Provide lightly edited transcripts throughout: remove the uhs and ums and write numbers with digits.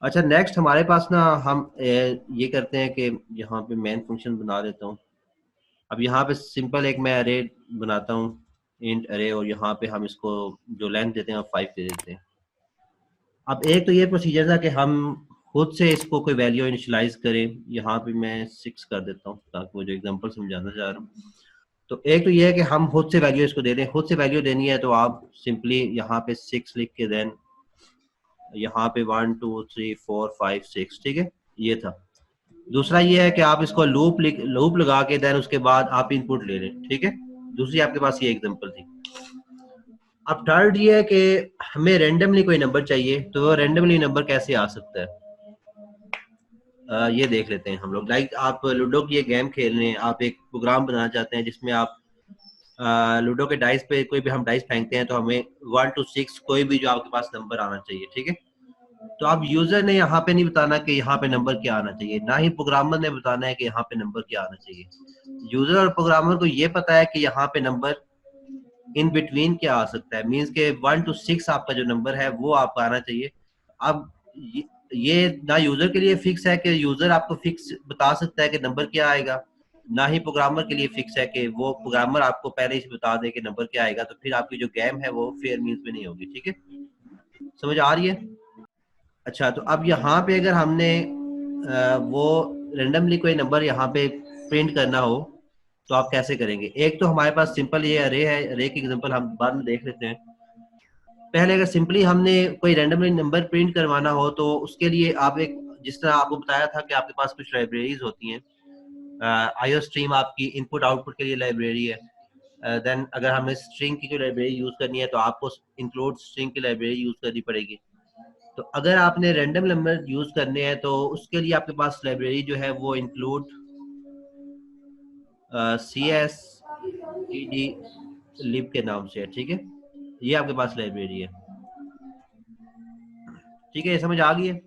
अच्छा, नेक्स्ट हमारे पास ना हम ये करते हैं कि यहाँ पे मेन फंक्शन बना देता हूँ। अब यहाँ पे सिंपल एक मैं अरे बनाता हूँ, इंट अरे, और यहाँ पे हम इसको जो लेंथ देते हैं 5 दे देते हैं। अब एक तो ये प्रोसीजर था कि हम खुद से इसको कोई वैल्यू इनिशियलाइज करें। यहाँ पे मैं 6 कर देता हूँ ताकि वो जो एग्जांपल समझाना चाह रहा हूँ। तो एक तो ये है कि हम खुद से वैल्यू इसको दे दें। खुद से वैल्यू देनी है तो आप सिंपली यहाँ पे 6 लिख के देन यहाँ पे 1 2 3 4 5 6, ठीक है, ये था। दूसरा ये है कि आप इसको लूप लगा के देन उसके बाद आप इनपुट ले लें, ठीक है। दूसरी आपके पास ये एग्जांपल थी। अब थर्ड ये है कि हमें रेंडमली कोई नंबर चाहिए, तो वो रेंडमली नंबर कैसे आ सकता है, ये देख लेते हैं हम लोग। लाइक आप लूडो की ये गेम खेल रहे हैं, आप एक प्रोग्राम बनाना चाहते हैं जिसमें आप लूडो के डाइस पे कोई भी हम डाइस फेंकते हैं तो हमें 1 to 6 कोई भी जो आपके पास नंबर आना चाहिए, ठीक है। तो आप यूजर ने यहाँ पे नहीं बताना कि यहाँ पे नंबर क्या आना चाहिए, ना ही प्रोग्रामर ने बताना है कि यहाँ पे नंबर क्या आना चाहिए। यूजर और प्रोग्रामर को ये पता है कि यहाँ पे नंबर इन बिटवीन क्या आ सकता है, मीन्स के 1 to 6 आपका जो नंबर है वो आपका आना चाहिए। अब ये ना यूजर के लिए फिक्स है कि यूजर आपको फिक्स बता सकता है कि नंबर क्या आएगा, ना ही प्रोग्रामर के लिए फिक्स है कि वो प्रोग्रामर आपको पहले ही बता दे कि नंबर क्या आएगा, तो फिर आपकी जो गेम है वो फेयर मीन्स में नहीं होगी, ठीक है। समझ आ रही है? अच्छा, तो अब यहाँ पे अगर हमने वो रेंडमली कोई नंबर यहाँ पे प्रिंट करना हो तो आप कैसे करेंगे? एक तो हमारे पास सिंपल ये अरे है, अरे की एग्जांपल हम बाद में देख लेते हैं। पहले अगर सिंपली हमने कोई रेंडमली नंबर प्रिंट करवाना हो तो उसके लिए आप एक, जिस तरह आपको बताया था कि आपके पास कुछ लाइब्रेरीज होती हैं। आईओ स्ट्रीम आपकी इनपुट आउटपुट के लिए लाइब्रेरी है। देन अगर हमें स्ट्रिंग की जो लाइब्रेरी यूज करनी है तो आपको इंक्लूड स्ट्रिंग की लाइब्रेरी यूज करनी पड़ेगी। तो अगर आपने रैंडम नंबर यूज करने हैं तो उसके लिए आपके पास लाइब्रेरी जो है वो include C S T D lib के नाम से है, ठीक है। ये आपके पास लाइब्रेरी है, ठीक है, ये समझ आ गई है।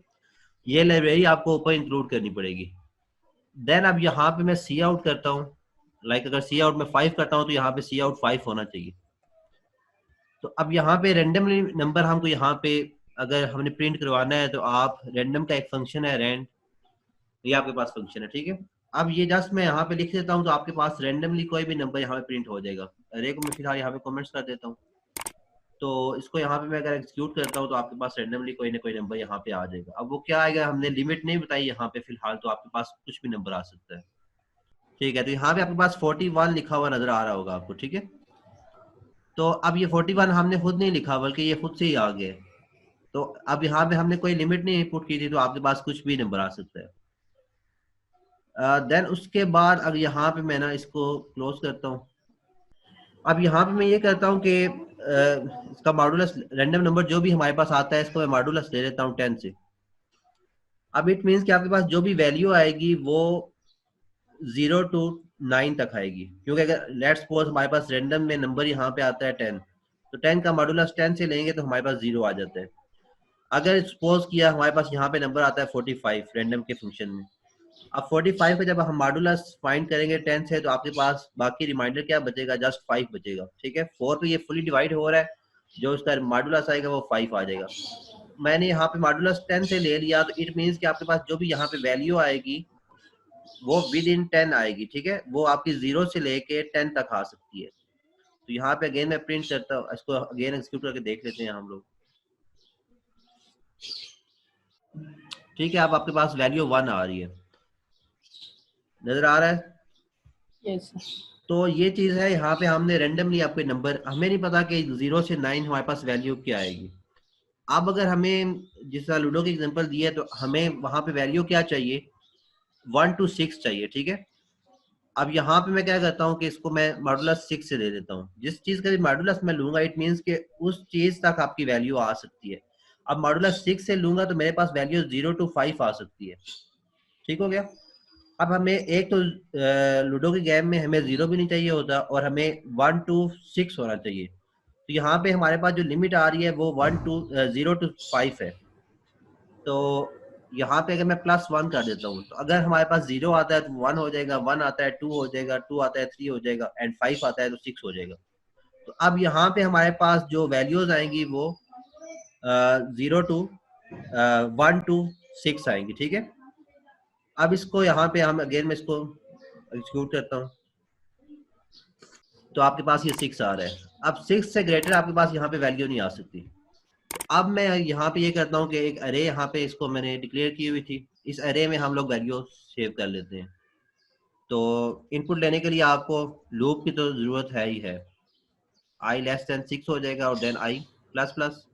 ये लाइब्रेरी आपको ऊपर इंक्लूड करनी पड़ेगी। देन अब यहाँ पे मैं सी आउट करता हूँ। लाइक अगर सी आउट में 5 करता हूँ तो यहाँ पे सी आउट 5 होना चाहिए। तो अब यहाँ पे रेंडमली नंबर हमको यहाँ पे अगर हमने प्रिंट करवाना है तो आप रैंडम का एक फंक्शन है रैंड, ये आपके पास फंक्शन है, ठीक है। अब ये जस्ट मैं यहाँ पे लिख देता हूँ तो आपके पास रेंडमली कोई भी नंबर यहाँ पे प्रिंट हो जाएगा। अरे को मैं फिलहाल यहाँ पे कमेंट्स कर देता हूँ। तो इसको यहाँ पे मैं अगर एग्जीक्यूट करता हूँ तो आपके पास रेंडमली कोई ना कोई नंबर यहाँ पे आ जाएगा। अब वो क्या आएगा, हमने लिमिट नहीं बताई यहाँ पे फिलहाल, तो आपके पास कुछ भी नंबर आ सकता है, ठीक है। तो यहाँ पे आपके पास 41 लिखा हुआ नजर आ रहा होगा आपको, ठीक है। तो अब ये 41 हमने खुद नहीं लिखा बल्कि ये खुद से ही आ गया है। तो अब यहाँ पे हमने कोई लिमिट नहीं इनपुट की थी तो आपके पास कुछ भी नंबर आ सकता है। देन उसके बाद अब यहाँ पे मैं ना इसको क्लोज करता हूँ। अब यहाँ पे मैं ये करता हूँ कि इसका मॉडुलस रैंडम नंबर जो भी हमारे पास आता है इसको मैं मॉडुलस ले लेता हूँ 10 से। अब इट मीन्स कि आपके पास जो भी वैल्यू आएगी वो 0 to 9 तक आएगी, क्योंकि अगर लेट्स सपोज हमारे पास रैंडम में नंबर यहाँ पे आता है 10, तो 10 का मॉडुलस 10 से लेंगे तो हमारे पास 0 आ जाता है। अगर सपोज किया हमारे पास यहाँ पे नंबर आता है 45 रैंडम के फंक्शन में, अब 45 का जब हम मॉडुलस फाइंड करेंगे 10 से तो आपके पास बाकी रिमाइंडर क्या बचेगा, जस्ट 5 बचेगा, ठीक है। 4 पे ये फुली डिवाइड हो रहा है, जो उसका मॉडुलस आएगा वो 5 आ जाएगा। मैंने यहाँ पे मॉडुलस 10 से ले लिया तो इट मीन्स कि आपके पास जो भी यहाँ पे वैल्यू आएगी वो विद इन 10 आएगी, ठीक है। वो आपकी 0 से लेके 10 तक आ सकती है। तो यहाँ पे अगेन मैं प्रिंट करता हूँ, इसको अगेन एग्जीक्यूट करके देख लेते हैं हम लोग, ठीक है। अब आपके पास वैल्यू 1 आ रही है, नजर आ रहा है। यस। तो ये चीज है, यहाँ पे हमने रेंडमली आपके नंबर, हमें नहीं पता कि 0 से 9 हमारे पास वैल्यू क्या आएगी। अब अगर हमें जिस तरह लूडो की एग्जांपल दी है तो हमें वहां पे वैल्यू क्या चाहिए, 1 to 6 चाहिए, ठीक है। अब यहाँ पे मैं क्या करता हूँ कि इसको मैं मॉडुलस 6 से दे देता हूँ। जिस चीज का मॉडुलस मैं लूंगा इट मीन्स कि उस चीज तक आपकी वैल्यू आ सकती है। अब मॉडुलस 6 से लूंगा तो मेरे पास वैल्यू 0 to 5 आ सकती है, ठीक हो गया। अब हमें एक तो लूडो की गेम में हमें 0 भी नहीं चाहिए होता और हमें 1 to 6 होना चाहिए। तो यहाँ पे हमारे पास जो लिमिट आ रही है वो 0 to 5 है। तो यहाँ पे अगर मैं +1 कर देता हूँ तो अगर हमारे पास 0 आता है तो 1 हो जाएगा, 1 आता है 2 हो जाएगा, 2 आता है 3 हो जाएगा, एंड 5 आता है तो 6 हो जाएगा। तो अब यहाँ पे हमारे पास जो वैल्यूज आएंगी वो 0 to 1 to 6 आएंगी, ठीक है। अब इसको यहाँ पे हम अगेन मैं इसको एग्जीक्यूट करता हूँ, तो आपके पास ये 6 आ रहा है। अब 6 से ग्रेटर आपके पास यहाँ पे वैल्यू नहीं आ सकती। अब मैं यहाँ पे ये करता हूँ कि एक अरे यहाँ पे इसको मैंने डिक्लेयर की हुई थी, इस अरे में हम लोग वैल्यू सेव कर लेते हैं। तो इनपुट लेने के लिए आपको लूप की तो जरूरत है ही है। i लेस देन 6 हो जाएगा और then i plus plus.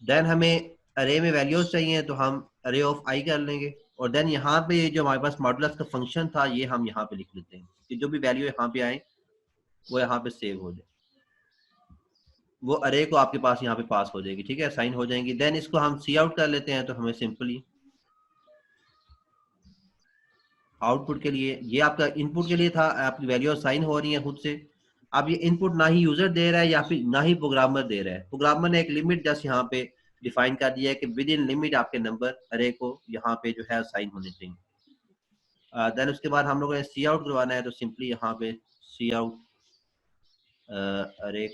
Then हमें अरे में वैल्यूज चाहिए तो हम अरे ऑफ i कर लेंगे, और देन यहाँ पे जो हमारे पास मॉडुलस का फंक्शन था ये हम यहाँ पे लिख लेते हैं कि जो भी वैल्यू यहाँ पे आए वो यहाँ पे सेव हो जाए, वो अरे को आपके पास यहाँ पे पास हो जाएगी, ठीक है, साइन हो जाएंगी। देन इसको हम सी आउट कर लेते हैं, तो हमें सिंपली आउटपुट के लिए, ये आपका इनपुट के लिए था, आपकी वैल्यू साइन हो रही है खुद से। अब ये इनपुट ना ही यूजर दे रहा है या फिर ना ही प्रोग्रामर दे रहा है, प्रोग्रामर ने एक लिमिट जस्ट यहाँ पे डिफाइन कर दिया है कि विद इन लिमिट आपके नंबर अरे को यहाँ पे जो है साइन होने चाहिए। देन उसके बाद हम लोगों ने सी आउट करवाना है, तो सिंपली यहाँ पे सी आउट अरे,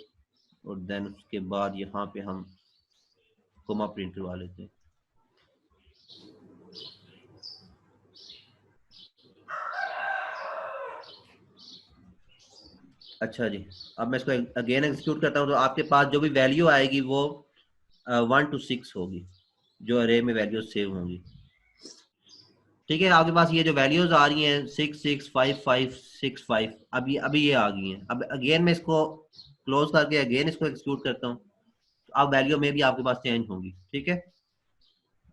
और देन उसके बाद यहाँ पे हम कोमा प्रिंट करवा लेते हैं। अच्छा जी, अब मैं इसको अगेन एग्जीक्यूट करता हूँ, तो आपके पास जो भी वैल्यू आएगी वो 1 to 6 होगी, जो अरे में वैल्यू सेव होंगी, ठीक है। आपके पास ये जो वैल्यूज आ रही हैं 6 6 5 5 6 5, अभी ये आ गई हैं। अब अगेन मैं इसको क्लोज करके अगेन इसको एग्जीक्यूट करता हूँ, तो अब वैल्यू में भी आपके पास चेंज होंगी, ठीक है।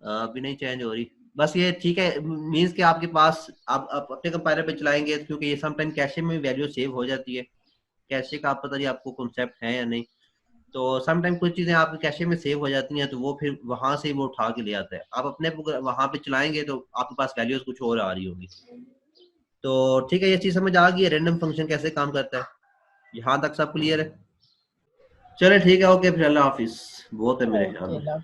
अभी नहीं चेंज हो रही, बस ये ठीक है, मींस कि आपके पास आप अपने कंपाइलर पे चलाएंगे, क्योंकि ये समटाइम कैशे में वैल्यू सेव हो जाती है। कैशे का आप पता नहीं आपको कॉन्सेप्ट है या नहीं, तो समटाइम कुछ चीजें आपके कैशे में सेव हो जाती हैं, तो वो फिर वहां से वो उठा के ले आता है। आप अपने वहां पे चलाएंगे तो आपके पास वैल्यूज कुछ और आ रही होगी। तो ठीक है, ये चीज समझ आ गई है रैंडम फंक्शन कैसे काम करता है, यहाँ तक सब क्लियर है। चले ठीक है, ओके, फिर अल्लाह हाफिज, बहुत है मेरे ख्याल ओके में।